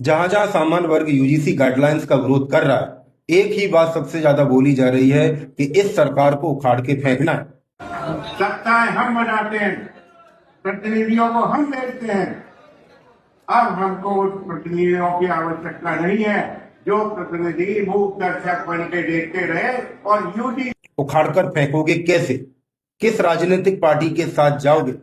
जहां जहां सामान्य वर्ग यूजीसी गाइडलाइंस का विरोध कर रहा है, एक ही बात सबसे ज्यादा बोली जा रही है कि इस सरकार को उखाड़ के फेंकना है। सत्ताएं हम बनाते हैं, प्रतिनिधियों को हम भेजते हैं। अब हमको उस प्रतिनिधियों की आवश्यकता नहीं है जो प्रतिनिधि मूक दर्शक बन के देखते रहे और यूजी। उखाड़कर फेंकोगे कैसे? किस राजनीतिक पार्टी के साथ जाओगे?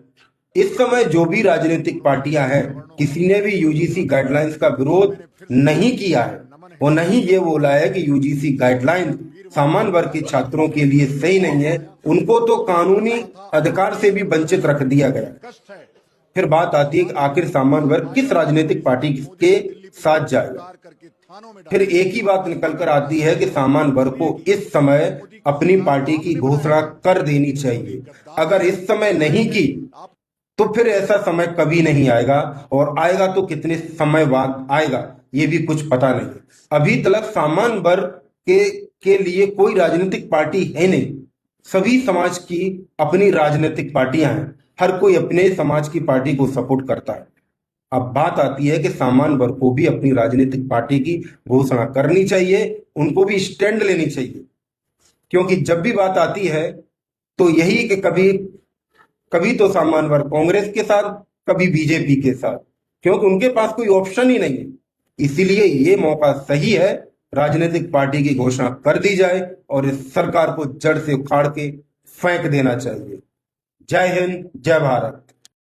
इस समय जो भी राजनीतिक पार्टियां हैं, किसी ने भी यूजीसी गाइडलाइंस का विरोध नहीं किया है और नहीं ये बोला है कि यूजीसी गाइडलाइंस सामान्य वर्ग के छात्रों के लिए सही नहीं है। उनको तो कानूनी अधिकार से भी वंचित रख दिया गया। फिर बात आती है कि आखिर सामान्य वर्ग किस राजनीतिक पार्टी के साथ जाएगा। फिर एक ही बात निकल कर आती है कि सामान्य वर्ग को इस समय अपनी पार्टी की घोषणा कर देनी चाहिए। अगर इस समय नहीं की तो फिर ऐसा समय कभी नहीं आएगा, और आएगा तो कितने समय बाद आएगा ये भी कुछ पता नहीं। अभी तक सामान्य वर्ग के लिए कोई राजनीतिक पार्टी है नहीं। सभी समाज की अपनी राजनीतिक पार्टियां हैं, हर कोई अपने समाज की पार्टी को सपोर्ट करता है। अब बात आती है कि सामान्य वर्ग को भी अपनी राजनीतिक पार्टी की घोषणा करनी चाहिए, उनको भी स्टैंड लेनी चाहिए। क्योंकि जब भी बात आती है तो यही कि कभी कभी तो सामान्य वर्ग कांग्रेस के साथ, कभी बीजेपी के साथ, क्योंकि उनके पास कोई ऑप्शन ही नहीं है। इसीलिए ये मौका सही है, राजनीतिक पार्टी की घोषणा कर दी जाए और इस सरकार को जड़ से उखाड़ के फेंक देना चाहिए। जय हिंद, जय भारत।